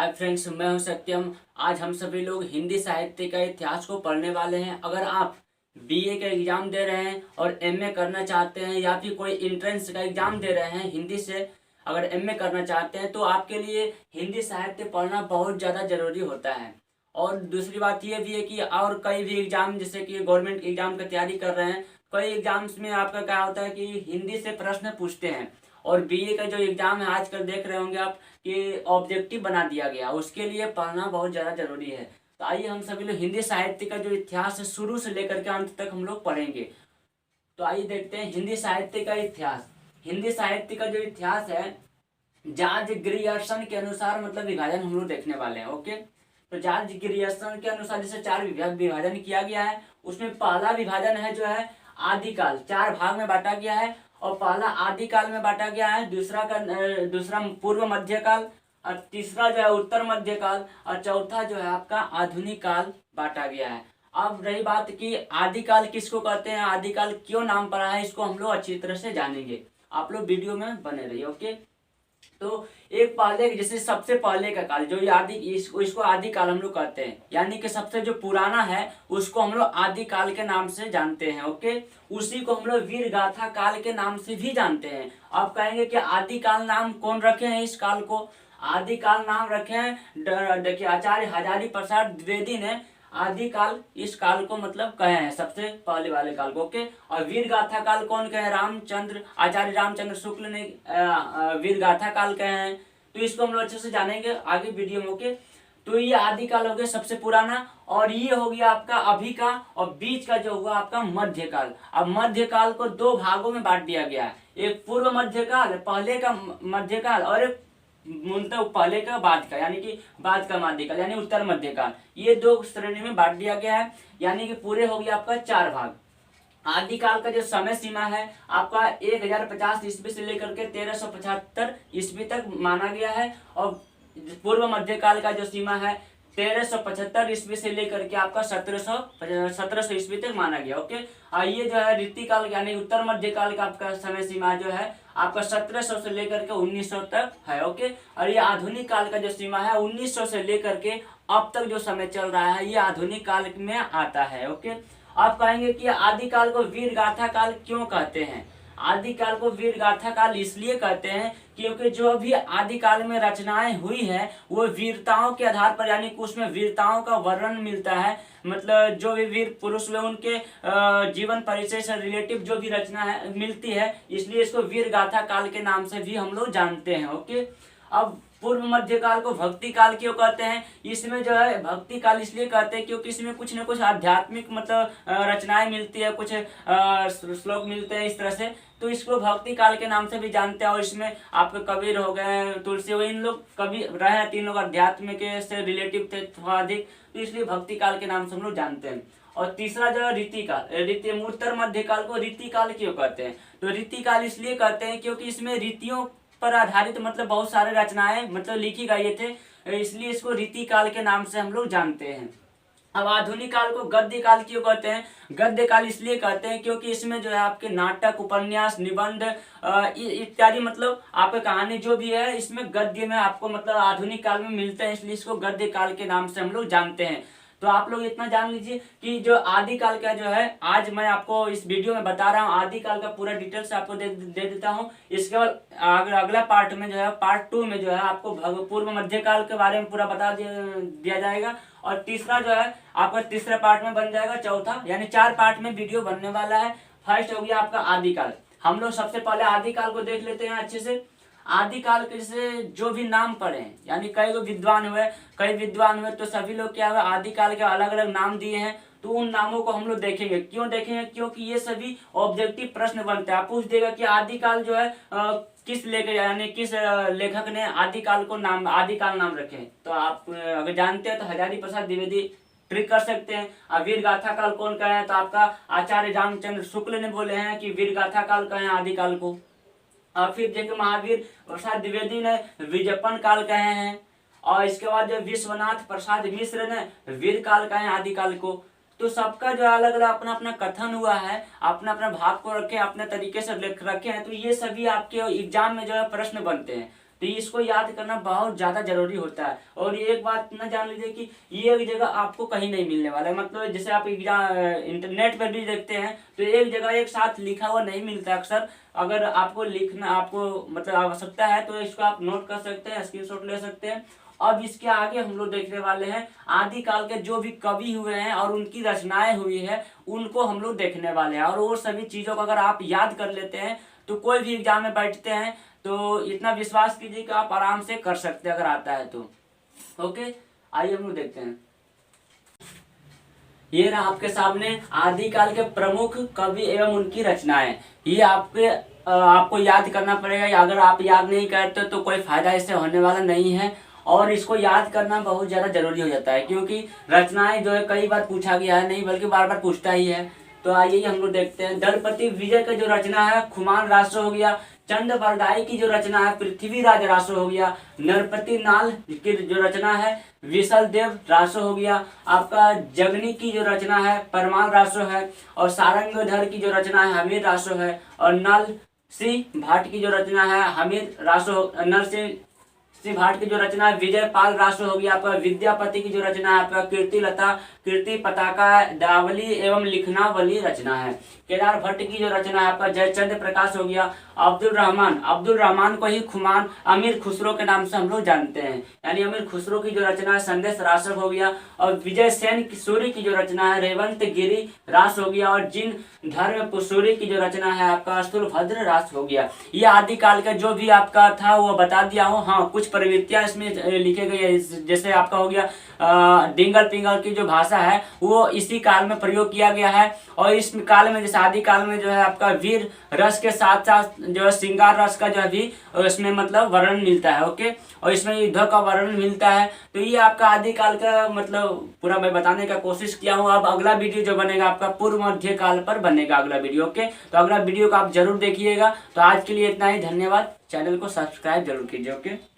Hi friends, मैं हूं सत्यम। आज हम सभी लोग हिंदी साहित्य का इतिहास को पढ़ने वाले हैं। अगर आप बीए का एग्जाम दे रहे हैं और एमए करना चाहते हैं या फिर कोई इंट्रेंस का एग्जाम दे रहे हैं हिंदी से, अगर एमए करना चाहते हैं तो आपके लिए हिंदी साहित्य पढ़ना बहुत ज़्यादा ज़रूरी होता है। और दूसरी बात ये भी है कि और कई भी एग्जाम, जैसे कि गवर्नमेंट एग्जाम की तैयारी कर रहे हैं, कई एग्जाम्स में आपका क्या होता है कि हिंदी से प्रश्न पूछते हैं। और बीए का जो एग्जाम है आजकल देख रहे होंगे आप कि ऑब्जेक्टिव बना दिया गया, उसके लिए पढ़ना बहुत ज़्यादा जरूरी है। तो आइए हम सभी लोग हिंदी साहित्य का जो इतिहास है शुरू से लेकर के अंत तक हम लोग पढ़ेंगे। तो आइए देखते हैं हिंदी साहित्य का इतिहास। हिंदी साहित्य का जो इतिहास है जॉर्ज ग्रियर्सन के अनुसार, मतलब विभाजन हम लोग देखने वाले हैं। ओके, तो जॉर्ज ग्रियर्सन के अनुसार जैसे चार विभाजन किया गया है, उसमें पहला विभाजन है जो है आदिकाल, चार भाग में बांटा गया है। और पहला आदिकाल में बांटा गया है, दूसरा पूर्व मध्यकाल, और तीसरा जो है उत्तर मध्यकाल, और चौथा जो है आपका आधुनिक काल बांटा गया है। अब रही बात कि आदिकाल किसको कहते हैं, आदिकाल क्यों नाम पड़ा है, इसको हम लोग अच्छी तरह से जानेंगे। आप लोग वीडियो में बने रहिए। ओके, तो एक पहले जैसे सबसे पहले का काल जो इसको आदि काल हम लोग कहते हैं, यानी कि सबसे जो पुराना है उसको हम लोग आदि काल के नाम से जानते हैं। ओके, उसी को हम लोग वीर गाथा काल के नाम से भी जानते हैं। आप कहेंगे कि आदि काल नाम कौन रखे हैं, इस काल को आदि काल नाम रखे हैं, देखिए आचार्य हजारी प्रसाद द्विवेदी ने आदि काल इस काल को मतलब कहे हैं, सबसे पहले वाले काल को। ओके, और वीर गाथा काल कौन कहे, रामचंद्र आचार्य रामचंद्र शुक्ल ने वीर गाथा काल कहे हैं। तो इसको हम लोग अच्छे से जानेंगे आगे वीडियो में। ओके, तो ये आदि काल हो गया सबसे पुराना, और ये हो गया आपका अभी का, और बीच का जो हुआ आपका मध्यकाल। अब मध्यकाल को दो भागों में बांट दिया गया है, एक पूर्व मध्यकाल पहले का मध्यकाल, और एक मतलब पहले का बाद का, यानी कि बाद का मध्यकाल यानी उत्तर मध्यकाल। ये दो श्रेणी में बांट दिया गया है, यानी कि पूरे हो गया आपका चार भाग। आदिकाल का जो समय सीमा है आपका 1050 ईस्वी से लेकर के 1375 ईस्वी तक माना गया है। और पूर्व मध्यकाल का जो सीमा है 1375 ईस्वी से लेकर के आपका 1700 ईस्वी तक माना गया। ओके, और ये जो है रीतिकाल यानी उत्तर मध्यकाल का आपका समय सीमा जो है आपका 1700 से लेकर के 1900 तक है। ओके, और ये आधुनिक काल का जो सीमा है 1900 से लेकर के अब तक जो समय चल रहा है ये आधुनिक काल में आता है। ओके, आप कहेंगे कि आदिकाल को वीर गाथा काल क्यों कहते हैं। आदिकाल को वीर गाथा काल इसलिए कहते हैं क्योंकि जो भी आदिकाल में रचनाएं हुई है वो वीरताओं के आधार पर, यानी कि उसमें वीरताओं का वर्णन मिलता है। मतलब जो भी वीर पुरुष हुए उनके जीवन परिचय से रिलेटिव जो भी रचना है मिलती है, इसलिए इसको वीर गाथा काल के नाम से भी हम लोग जानते हैं। ओके, अब पूर्व मध्यकाल को भक्ति काल क्यों कहते हैं, इसमें जो है भक्ति काल इसलिए कहते हैं क्योंकि इसमें कुछ न कुछ आध्यात्मिक मतलब रचनाएं मिलती है, कुछ श्लोक मिलते हैं इस तरह से, तो इसको भक्ति काल के नाम से भी जानते हैं। और इसमें आपके कबीर हो गए, तुलसी हो गए, इन लोग कभी रहे हैं, तीन लोग अध्यात्म के से रिलेटिव थे थोड़ा अधिक, तो इसलिए भक्ति काल के नाम से हम लोग जानते हैं। और तीसरा जो है रीतिकाल, उत्तर मध्यकाल को रीतिकाल क्यों कहते हैं, तो रीतिकाल इसलिए कहते हैं क्योंकि इसमें रीतियों पर आधारित मतलब बहुत सारे रचनाएं मतलब लिखी गई थे, इसलिए इसको रीति काल के नाम से हम लोग जानते हैं। अब आधुनिक काल को गद्य काल क्यों कहते हैं, गद्य काल इसलिए कहते हैं क्योंकि इसमें जो है आपके नाटक, उपन्यास, निबंध इत्यादि मतलब आपके कहानी जो भी है इसमें गद्य में आपको मतलब आधुनिक काल में मिलते हैं, इसलिए इसको गद्य काल के नाम से हम लोग जानते हैं। तो आप लोग इतना जान लीजिए कि जो आदिकाल का जो है आज मैं आपको इस वीडियो में बता रहा हूँ, आदिकाल का पूरा डिटेल्स आपको दे देता हूँ। इसके बाद अगला पार्ट में जो है पार्ट 2 में जो है आपको पूर्व मध्यकाल के बारे में पूरा बता दिया जाएगा। और तीसरा जो है आपका तीसरा पार्ट में बन जाएगा चौथा, यानी 4 पार्ट में वीडियो बनने वाला है। फर्स्ट हो गया आपका आदिकाल। हम लोग सबसे पहले आदिकाल को देख लेते हैं अच्छे से। आदिकाल के जैसे जो भी नाम पढ़े, यानी कई विद्वान हुए तो सभी लोग क्या हुआ आदिकाल के अलग अलग नाम दिए हैं, तो उन नामों को हम लोग देखेंगे। क्यों देखेंगे, क्योंकि ये सभी ऑब्जेक्टिव प्रश्न बनते हैं। आप पूछ देगा कि आदिकाल जो है किस यानी किस लेखक ने आदिकाल नाम रखे, तो आप अगर जानते हैं तो हजारी प्रसाद द्विवेदी ट्रिक कर सकते हैं। वीर गाथा काल कौन कहे हैं, तो आपका आचार्य रामचंद्र शुक्ल ने बोले हैं कि वीर गाथा काल कहे आदिकाल को। और फिर देखिए महावीर प्रसाद द्विवेदी ने विजयपन काल कहे हैं। और इसके बाद जो विश्वनाथ प्रसाद मिश्र ने वीर काल कहे आदिकाल को। तो सबका जो अलग अलग अपना अपना कथन हुआ है, अपना अपना भाव को रखे, अपने तरीके से रखे हैं, तो ये सभी आपके एग्जाम में जो है प्रश्न बनते हैं। तो इसको याद करना बहुत ज़्यादा जरूरी होता है। और ये एक बात ना जान लीजिए कि ये एक जगह आपको कहीं नहीं मिलने वाला है। मतलब जैसे आप इंटरनेट पर भी देखते हैं तो एक जगह एक साथ लिखा हुआ नहीं मिलता अक्सर। अगर आपको लिखना, आपको मतलब आवश्यकता है तो इसको आप नोट कर सकते हैं, स्क्रीनशॉट ले सकते हैं। अब इसके आगे हम लोग देखने वाले हैं आदिकाल के जो भी कवि हुए हैं और उनकी रचनाएं हुई है उनको हम लोग देखने वाले हैं। और वो सभी चीज़ों को अगर आप याद कर लेते हैं तो कोई भी एग्जाम में बैठते हैं तो इतना विश्वास कीजिए कि आप आराम से कर सकते हैं अगर आता है तो। ओके, आइए हम लोग देखते हैं। ये रहा आपके सामने आदिकाल के प्रमुख कवि एवं उनकी रचनाएं। ये आपको याद करना पड़ेगा। अगर आप याद नहीं करते तो कोई फायदा इससे होने वाला नहीं है। और इसको याद करना बहुत ज़्यादा जरूरी हो जाता है क्योंकि रचनाएं जो है कई बार पूछा गया है, नहीं बल्कि बार बार पूछता ही है। तो आइए हम लोग देखते हैं। दलपति विजय का जो रचना है खुमान राष्ट्र हो गया। चंद बरदाई की जो रचना है पृथ्वीराज राष्ट्र हो गया। नरपति नाल की जो रचना है विशल देव राष्ट्र हो गया। आपका जगनी की जो रचना है परमाल राष्ट्र है। और सारंगधर की जो रचना है हमीर राष्ट्र है। और नल सिंह भाट की जो रचना है हमीर राष्ट्र, नल सिंह भाट की जो रचना है विजय पाल राष्ट्र हो गया। आपका विद्यापति की जो रचना है आपका कीर्ति लता कीर्ति पताका दावली एवं लिखनावली रचना है। केदार भट्ट की जो रचना है आपका जयचंद प्रकाश हो गया। अब्दुल रहमान को ही खुमान अमीर खुसरो के नाम से हम लोग जानते हैं, यानी अमीर खुसरो की जो रचना है संदेश राष्ट्र हो गया। और विजय सेन सूरी की जो रचना है रेवंत गिरी राष्ट्र हो गया। और जिन धर्म सूरी की जो रचना है आपका स्थूलभद्र राष्ट्र हो गया। ये आदिकाल का जो भी आपका था वो बता दिया हूँ। हाँ, कुछ प्रवृत्तियां इसमें लिखे गई है। जैसे आपका हो गया डिंगल पिंगल की जो भाषा है वो इसी काल में प्रयोग किया गया है। और इस काल में जैसे आदि काल में जो है आपका वीर रस के साथ साथ जो है श्रृंगार रस का जो है भी इसमें मतलब वर्णन मिलता है। ओके, और इसमें युद्ध का वर्णन मिलता है। तो ये आपका आदि काल का मतलब पूरा मैं बताने का कोशिश किया हूँ। अब अगला वीडियो जो बनेगा आपका पूर्व मध्य काल पर बनेगा अगला वीडियो। ओके, तो अगला वीडियो को आप जरूर देखिएगा। तो आज के लिए इतना ही, धन्यवाद। चैनल को सब्सक्राइब जरूर कीजिए। ओके।